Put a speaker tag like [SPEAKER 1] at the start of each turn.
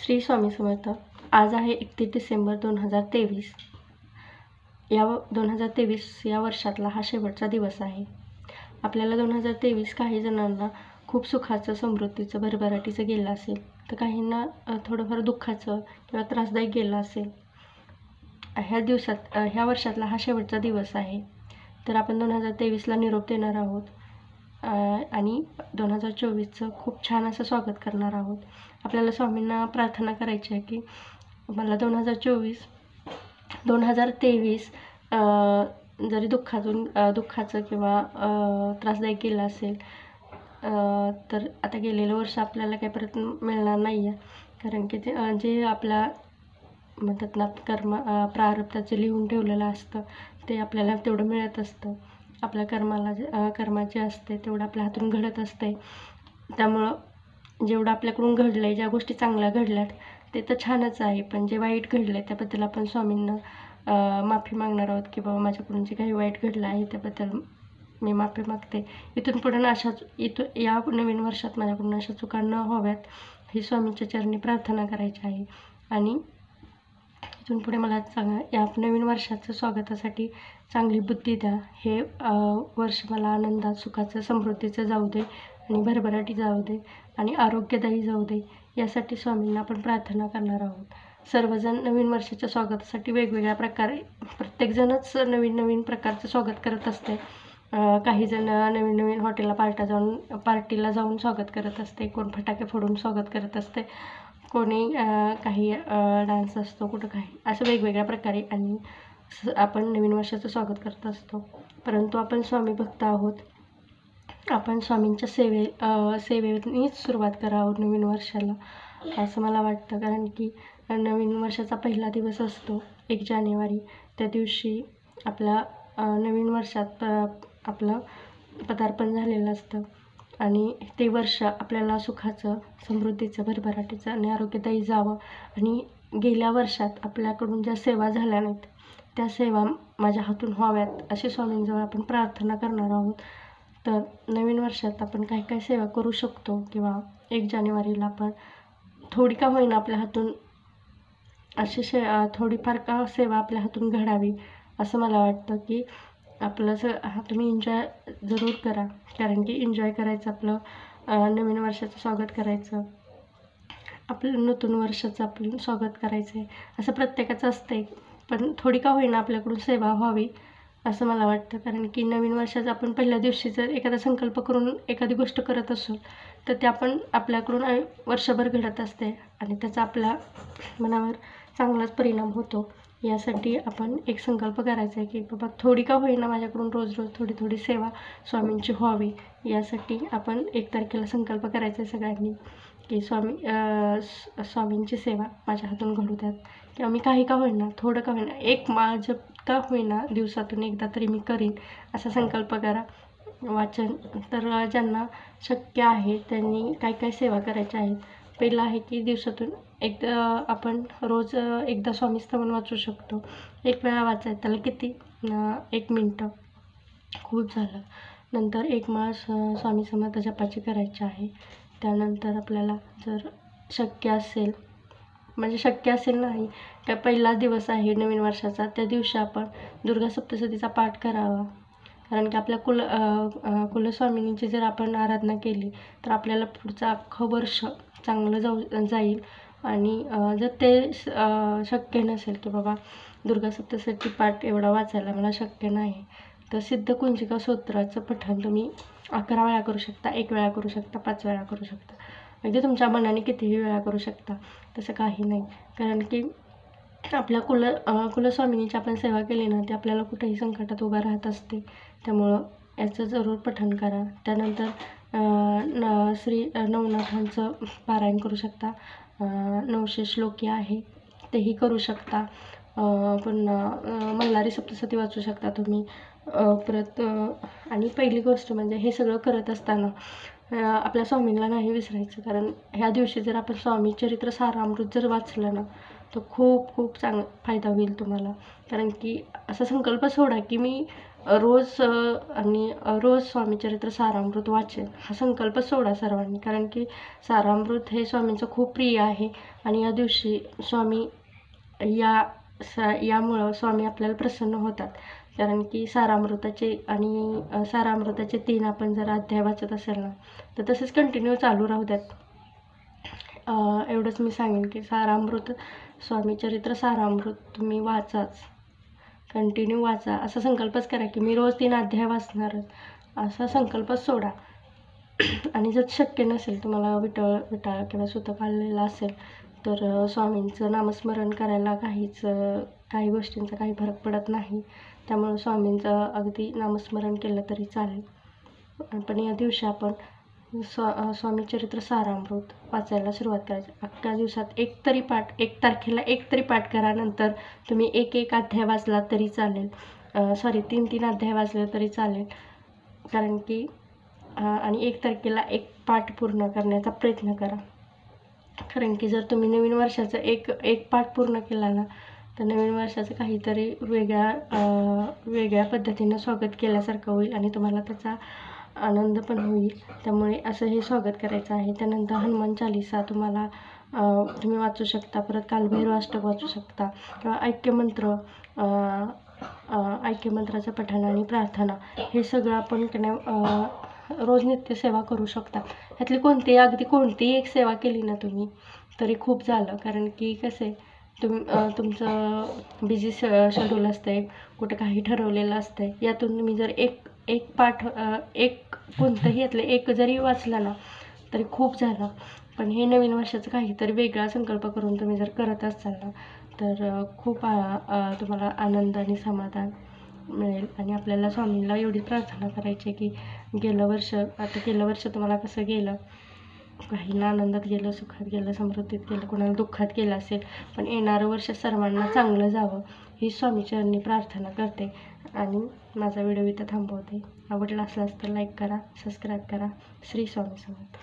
[SPEAKER 1] श्री स्वामी समर्थ. आज आहे 31 डिसेंबर 2023. 2023 या वर्षातला हा शेवटचा दिवस आहे. आपल्याला 2023 काही जणांना खूप सुखाचं, समृद्धीचं, भरभराटीचं गेलं असेल, तर काहींना थोडंफार दुःखाचं किंवा त्रासदायक गेलं असेल. ह्या वर्षातला हा शेवटचा दिवस आहे. तर आपण 2023ला निरोप देणार आहोत आणि 2024चं खूप छान असं स्वागत करणार आहोत. आपल्याला स्वामींना प्रार्थना करायची आहे की मला 2023 जरी दुःखाचं किंवा त्रासदायक गेलं असेल, तर आता गेलेलं वर्ष आपल्याला काही परत मिळणार नाही आहे. कारण की जे आपल्या म्हणतात ना प्रारब्धाचं लिहून ठेवलेलं असतं ते आपल्याला तेवढं मिळत असतं. आपल्या कर्माचे असते तेवढं आपल्या हातून घडत असते. त्यामुळं जेवढं आपल्याकडून घडलं आहे, ज्या गोष्टी चांगल्या घडल्यात ते तर छानच आहे, पण जे वाईट घडलं आहे त्याबद्दल आपण स्वामींना माफी मागणार आहोत की बाबा माझ्याकडून जे काही वाईट घडलं आहे त्याबद्दल मी माफी मागते. इथून पुढे या नवीन वर्षात माझ्याकडून अशा चुका न व्हाव्यात ही स्वामींच्या चरणी प्रार्थना करायची आहे. आणि इथून पुढे मला या नवीन वर्षाचं स्वागतासाठी चांगली बुद्धी द्या. हे वर्ष मला आनंदात, सुखाचं, समृद्धीचं जाऊ दे आणि भरभराटी जाऊ दे आणि आरोग्यदायी जाऊ दे, यासाठी स्वामींना आपण प्रार्थना करणार आहोत. सर्वजण नवीन वर्षाच्या स्वागतासाठी वेगवेगळ्या प्रकारे प्रत्येकजणच नवीन प्रकारचं स्वागत करत असते. काही जण नवीन हॉटेलला पार्टीला जाऊन स्वागत करत असते, कोण फटाके फोडून स्वागत करत असते, कोणी काही डान्स असतो, कुठं काही असं वेगवेगळ्या प्रकारे आणि आपण नवीन वर्षाचं स्वागत करत असतो. परंतु आपण स्वामी भक्त आहोत. आपण स्वामींच्या सेवेनीच सुरुवात करावं नवीन वर्षाला, असं मला वाटतं. कारण की नवीन वर्षाचा पहिला दिवस असतो 1 जानेवारी. त्या दिवशी आपल्या नवीन वर्षात आपलं पदार्पण झालेलं असतं आणि ते वर्ष आपल्याला सुखाचं, समृद्धीचं, भरभराटीचं आणि आरोग्यदायी जावं. आणि गेल्या वर्षात आपल्याकडून ज्या सेवा झाल्या नाहीत त्या सेवा माझ्या हातून व्हाव्यात अशी स्वामींजवळ आपण प्रार्थना करणार आहोत. तर नवीन वर्षात आपण काय सेवा करू शकतो किंवा 1 जानेवारीला आपण थोडी का होईना आपल्या हातून अशी थोडीफार का सेवा आपल्या हातून घडावी, असं मला वाटतं. की आपलं तुम्ही एन्जॉय जरूर करा. कारण की एन्जॉय करायचं, आपलं नवीन वर्षाचं स्वागत करायचं, आपलं नूतन वर्षाचं आपलं स्वागत करायचं आहे, असं प्रत्येकाचं असतंय. पण थोडी का होईना आपल्याकडून सेवा व्हावी असं मला वाटतं. कारण की नवीन वर्षाचं आपण पहिल्या दिवशी जर एखादा संकल्प करून एखादी गोष्ट करत असू तर ते आपण आपल्याकडून वर्षभर घडत असते आणि त्याचा आपल्या मनावर चांगलाच परिणाम होतो. यासाठी आपण एक संकल्प करायचा आहे की बाबा थोडी का होईना माझ्याकडून रोज थोडी सेवा स्वामींची व्हावी. यासाठी आपण 1 तारखेला संकल्प करायचा आहे सगळ्यांनी की स्वामींची सेवा माझ्या हातून घडू द्यात, किंवा मी काही का होईना, थोडं का होईना, 1 माळ जप का होईना दिवसातून एकदा तरी मी करीन, असा संकल्प करा. वाचन तर ज्यांना शक्य आहे त्यांनी काय सेवा करायच्या आहेत. पहिलं आहे की दिवसातून एकदा आपण रोज एकदा स्वामीस्तवन वाचू शकतो. 1 वेळा वाचायचं, त्याला किती 1 मिनटं खूप झालं. नंतर 1 माळ स्वामी समर्थ जपाची करायची आहे. त्यानंतर आपल्याला जर शक्य असेल नाही का, पहिला दिवस आहे नवीन वर्षाचा, त्या दिवशी आपण दुर्गा सप्तशतीचा पाठ करावा. कारण की आपल्या कुलस्वामिनीची जर आपण आराधना केली तर आपल्याला पुढचं अख्खं वर्ष चांगलं जाईल. आणि जर ते शक्य नसेल की बाबा दुर्गा सप्तशती पाठ एवढा वाचायला मला शक्य नाही, तर सिद्धकुंजिका स्तोत्राचं पठण तुम्ही 11 वेळा करू शकता, 1 वेळा करू शकता, 5 वेळा करू शकता, म्हणजे तुमच्या मनाने कितीही वेळा करू शकता, तसं काही नाही. कारण की आपल्या कुलस्वामिनीची आपण सेवा केली ना, ती आपल्याला कुठेही संकटात उभा राहत असते. त्यामुळं याचं जरूर पठण करा. त्यानंतर श्री नवनाथांचं पारायण करू शकता. 900 श्लोकी आहे तेही करू शकता. पुन्हा मल्हारी सप्तशती वाचू शकता तुम्ही. परत आणि पहिली गोष्ट म्हणजे हे सगळं करत असताना आपल्या स्वामींना नाही विसरायचं. कारण ह्या दिवशी जर आपण स्वामी चरित्र सारामृत जर वाचलं ना, तर खूप फायदा होईल तुम्हाला. कारण की असा संकल्प सोडा की मी रोज स्वामी चरित्र सारामृत वाचेल हा संकल्प सोडा सर्वांनी. कारण की सारामृत हे स्वामींचं खूप प्रिय आहे आणि या दिवशी स्वामी यामुळं स्वामी आपल्याला प्रसन्न होतात. कारण की सारामृताचे 3 आपण जर अध्याय वाचत असेल ना तर तसेच कंटिन्यू चालू राहू द्यात. एवढंच मी सांगेन की स्वामी चरित्र सारामृत तुम्ही वाचाच, कंटिन्यू वाचा. असा संकल्पच करा की मी रोज 3 अध्याय वाचणारच, असा संकल्पच सोडा. आणि जर शक्य नसेल तुम्हाला विटाळ किंवा सुतक आलेला असेल तर स्वामींचं नामस्मरण करायला काही गोष्टींचा काही फरक पडत नाही. त्यामुळे स्वामींचं अगदी नामस्मरण केलं तरी चालेल. पण या दिवशी आपण स्वामी चरित्र सारामृत वाचायला सुरुवात करायची. अख्ख्या दिवसात 1 तारखेला 1 तरी पाठ करा. नंतर तुम्ही 1 अध्याय वाचला तरी चालेल, 3 अध्याय वाचले तरी चालेल. कारण की आणि 1 तारखेला 1 पाठ पूर्ण करण्याचा प्रयत्न करा. कारण की जर तुम्ही नवीन वर्षाचं एक पाठ पूर्ण केला ना तर नवीन वर्षाचं काहीतरी वेगळ्या पद्धतीनं स्वागत केल्यासारखं होईल आणि तुम्हाला त्याचा आनंद पण होईल. त्यामुळे असं हे स्वागत करायचं आहे. त्यानंतर हनुमान चालीसा तुम्ही वाचू शकता. परत कालभैरव अष्टक वाचू शकता किंवा ऐक्यमंत्राचं पठण आणि प्रार्थना हे सगळं आपण रोज नित्यसेवा करू शकता. ह्यातली अगदी कोणतीही एक सेवा केली ना तुम्ही तरी खूप झालं. कारण की कसे तुमचं बिझी शेड्यूल असतंय, कुठं काही ठरवलेलं असतंय, यातून तुम्ही जर एक पाठ कोणतंही यातलं 1 जरी वाचला ना तरी खूप झालं. पण हे नवीन वर्षाचं काहीतरी वेगळा संकल्प करून तुम्ही जर करत असाल ना तर खूप तुम्हाला आनंद आणि समाधान मिळेल. आणि आपल्याला स्वामींना एवढी प्रार्थना करायची की गेलं वर्ष तुम्हाला कसं गेलं, काहींना आनंदात गेलं, सुखात गेलं, समृद्धीत गेलं, कोणाला दुःखात गेलं असेल, पण येणारं वर्ष सर्वांना चांगलं जावं ही स्वामीचरणी प्रार्थना करते. आणि माझा व्हिडिओ इथं थांबवते. आवडला असलाच तर लाईक करा, सबस्क्राईब करा. श्री स्वामी समर्थ.